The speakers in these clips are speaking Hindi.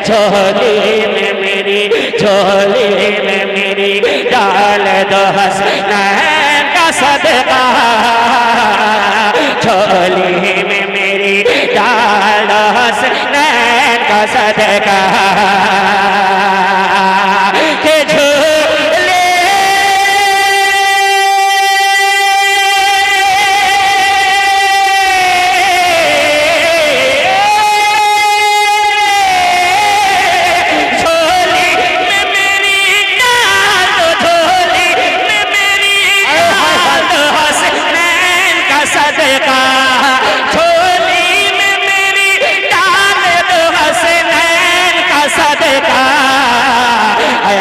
झोली में मेरी, झोली में मेरी डाल दो हसनैन का सदका, झोली में मेरी डाल दो हसनैन का सदका।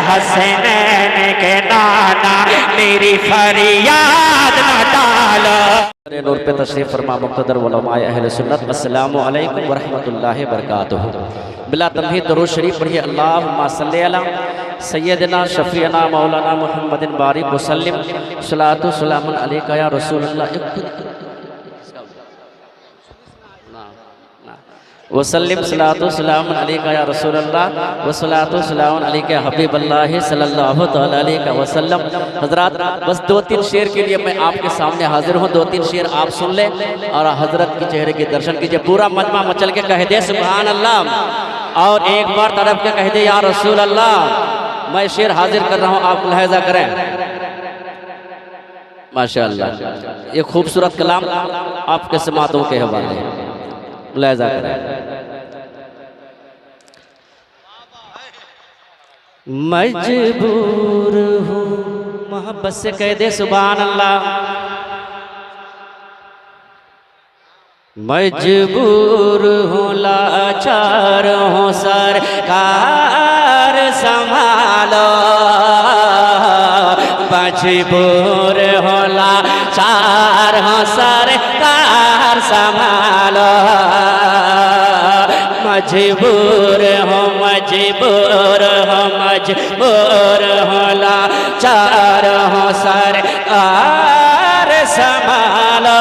हसनैन के नाना मेरी फरियाद न डालो। नूर पे तशरीफ फरमा मुक़्तदर उलमाए अहले सुन्नत, अस्सलामु अलैकुम व रहमतुल्लाहि व बरकातुहू। बिला तमहीद दरूद शरीफ पढ़िए। अल्लाहुम्मा सल्ली अला सय्यदना शफीअना मौलाना मुहम्मदिन बारिक वसल्लिम सलातु सलामुन अलैका या रसूलल्लाह वसल्लिम सलातु सलामुन अलैका या रसूलल्लाह वसलातु सलामुन अलैका या हबीबल्लाह सल्लल्लाहु तआला अलैहि वसल्लम। हजरात, बस 2-3 शेर के लिए मैं आपके सामने हाजिर हूँ। 2-3 शेर आप सुन लें और हजरत के चेहरे के दर्शन कीजिए। पूरा मजमा मचल के कह दे सुभान अल्लाह, और एक बार तरफ के कह दे या रसूल अल्लाह। मैं शेर हाजिर कर रहा हूँ, आप मुलाहिजा करें। माशाअल्लाह, ये खूबसूरत कलाम आपके समातों के हवाले, मुलाहिजा करें। मजबूर हूँ मोहब्बत से कह दे सुभान अल्लाह। मजबूर हूँ लाचार हूँ सरकार संभालो, मजबूर हूँ लाचार हूँ सरकार संभालो। मजबूर हो, मजबूर हो, मजबूर हो लाचार हो सरकार संभालो।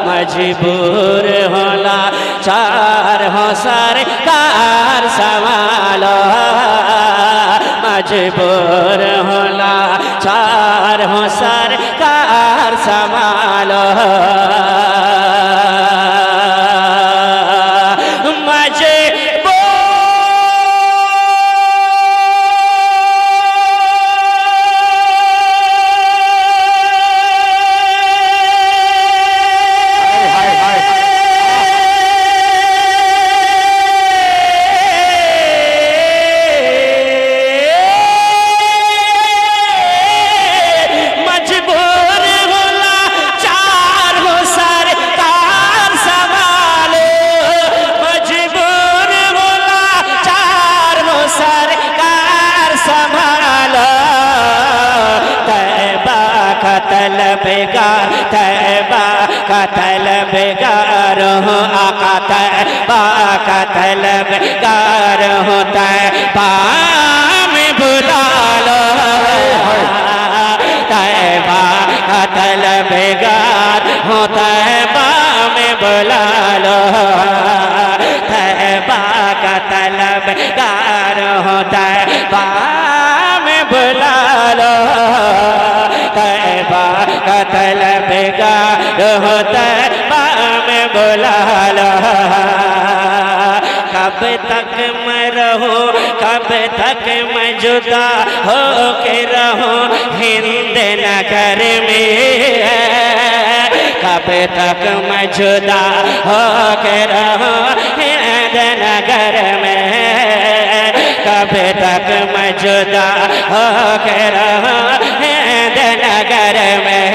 मजबूर हो लाचार हो सरकार संभालो। मजबूर हो लाचार हो सरकार संभालो। तलबगार तैबा का तलबगार हो, आका तैबा का तलबगार हो। तैबा में बुला लो, तैबा का तलबगार हो, तैबा में बुला लो। तैबा का तलबगार हो, तैबा में बुला लो। तैबा का तलबगार हो, तैबा में बुला लो। कब तक मैं रहूं, कब तक मैं जुदा हो के रहूं हिंद नगर में। कब तक मैं जुदा हो के रहूं हिंद नगर में। कब तक मैं जुदा हो के रहूं हिंद नगर में।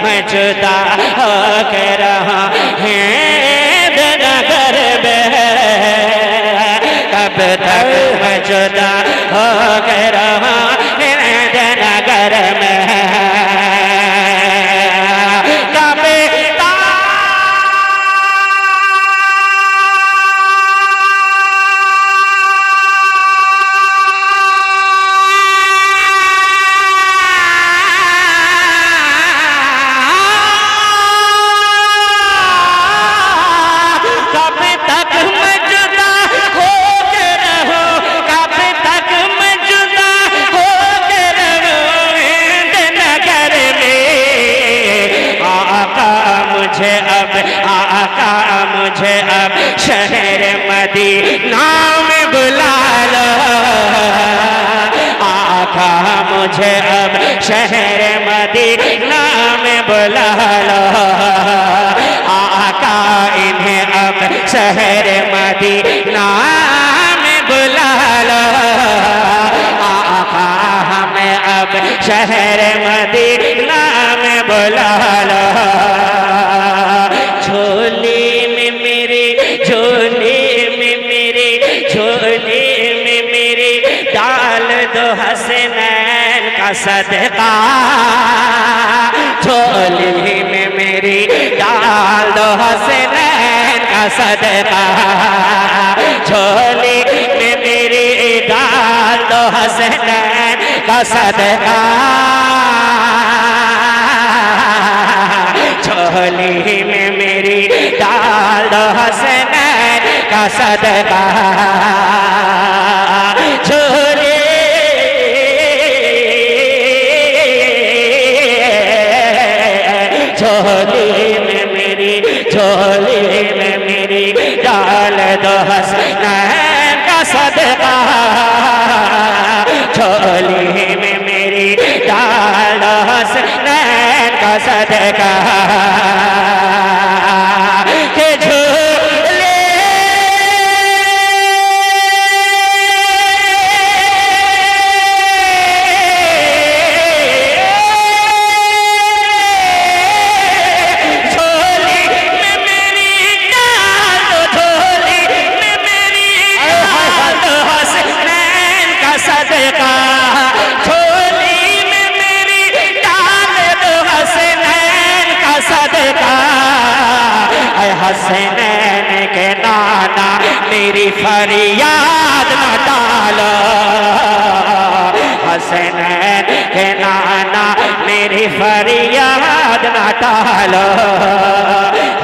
मैं जुदा हो के रहा हिंद नगर में। कब तक मैं जुदा हो के रहा हिंद नगर में। मुझे अब शहर मदीना में बुला लो, आका मुझे अब शहर मदीना में बुला लो, आका इन्हें अब शहर मदीना में बुला लो, आका हमें अब शहर मदीना में बुला लो। झोली में मेरी, झोली में मेरी, झोली में मेरी डाल दो हसनैन का सदका, झोली में मेरी डाल दो हसनैन का सदका, झोली में मेरी डाल दो हसनैन का सदका, झोली में मेरी डाल दो हसनैन का सदका, झोली झोली में मेरी, झोली में मेरी डाल दो हसनैन का सदका, झोली में मेरी डाल दो हसनैन का सदका, के झोले झोली में मेरी डाल दो, झोली में मेरी डाल दो हसनैन का सदका, झोली में मेरी डाल दो हसनैन का सदका, हसनैन के नाना मेरी फरियाद न टालो, हसनैन के नाना मेरी फरियाद न टालो,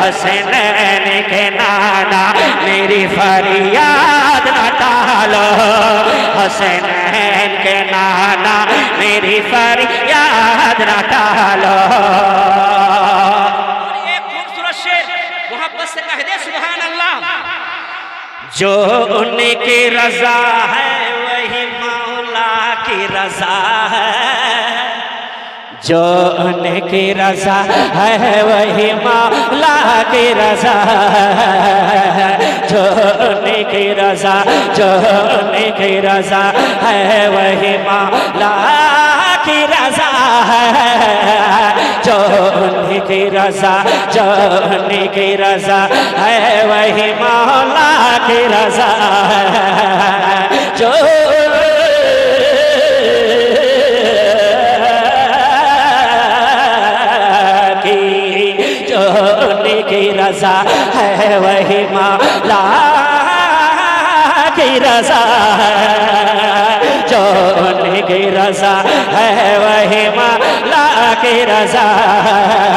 हसनैन के नाना मेरी फरियाद न टालो, हसनैन के नाना मेरी फरियाद न टालो। मोहब्बत से कह दे सुभान अल्लाह। जो उनकी रजा है वही मौला की रजा है, जो उनकी रजा है वही मौला की रजा है, जो उनकी रजा, जो उनकी रजा है वही मौला की रजा है, जो उनकी रजा, जो उनकी रजा है वही मौला की रजा है, जो की रजा है वही मौला की रजा है, जो उनकी रजा है वही मौला की रजा है,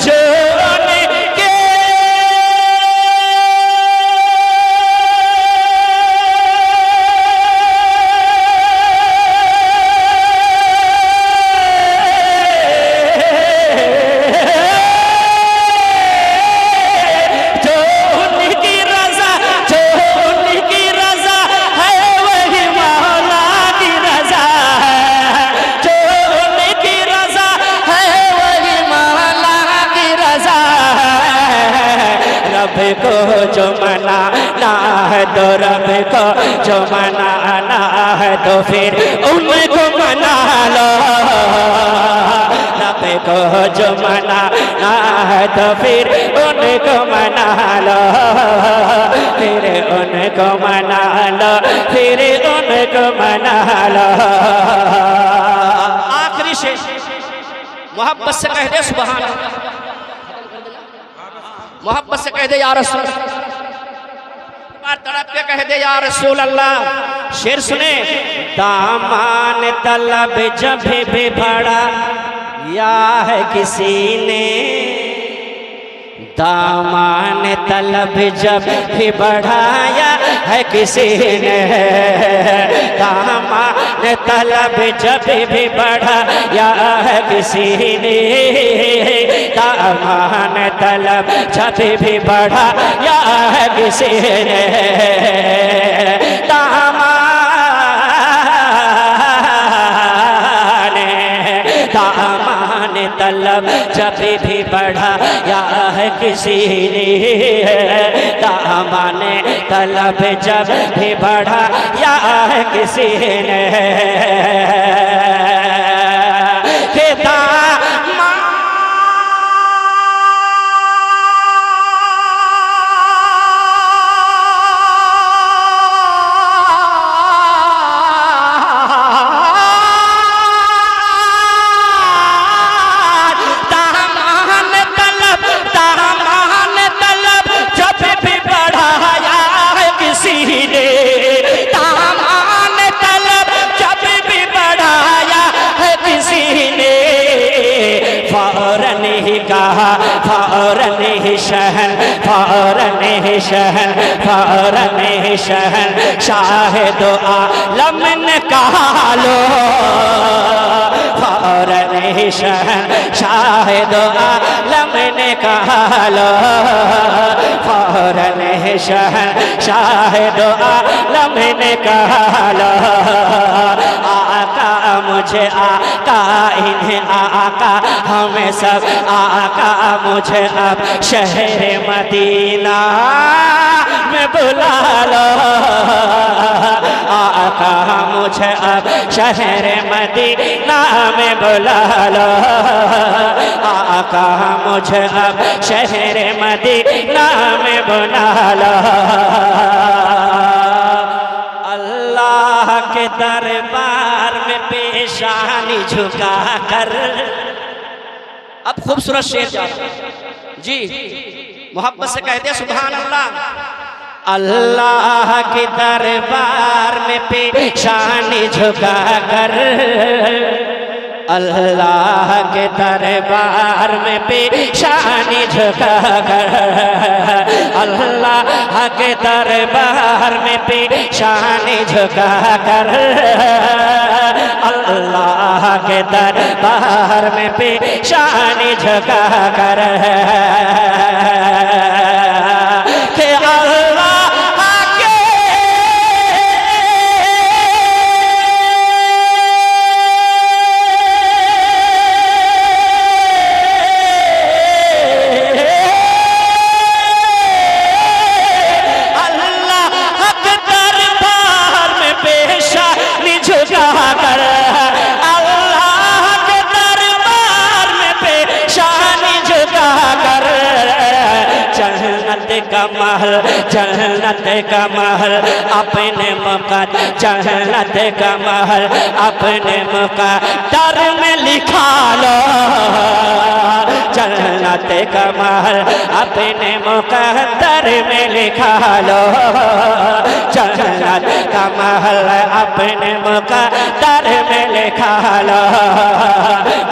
जो रब को जो मनाना है तो रब को जो मनाना है तो फिर उनको मना लो, रब को जो मनाना है तो फिर उनको मना लो, फिर उनको मना लो, फिर उनको मना लो। आखिरी से मोहब्बत से कह दे सुभान अल्लाह, मोहब्बत से कह दे या रसूल, तड़प के कह दे या रसूल अल्लाह। शेर सुने, दामान तलब जब भी बढ़ा या है किसी ने, दामान तलब जब भी बढ़ाया है किसी ने, दामान तलब जब भी बढ़ाया है किसी ने, दामन तलब जब भी बढ़ा या है किसी ने दामन तलब जब भी बढ़ा या है किसी ने दामन तलब जब भी बढ़ा या है किसी ने फौरन ही शहन फौरन ही शहन फौरन ही शहन शाहिद आलम ने कहा लो फौरन ही शहन शाहिद आलम ने कहा लो फौरन ही शहन शाहिद आलम ने कहा लो आका मुझे आका इन्हें आका हमें सब आका मुझे अब शहर मदीना में बुला लो आका मुझे अब शहर मदीना में बुला लो आका मुझे अब शहर मदीना में बुला लो अल्लाह के दरबार में पेशानी झुका कर अब खूबसूरत शेर जा जी मोहब्बत से कहते हैं सुभान अल्लाह अल्लाह के दरबार में पेशानी झुका कर अल्लाह के दरबार में पेशानी झुका कर अल्लाह के दरबार में पेशानी झुका कर अल्लाह के दरबार में पेशानी झुका कर के जन्नत का महल अपने मुक़द्दर जन्नत का महल अपने मुक़द्दर में लिखा लो जन्नत का महल अपने मुक़द्दर में लिखा लो जन्नत का महल अपने मुक़द्दर में लिखा लो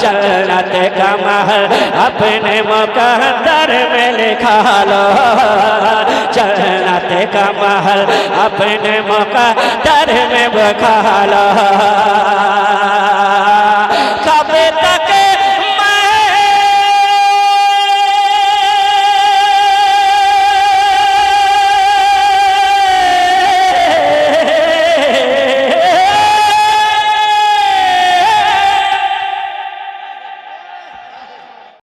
जन्नत का महल अपने मुक़द्दर में लिखा लो जन्नत का महल अपने मुक़द्दर में लिखा लो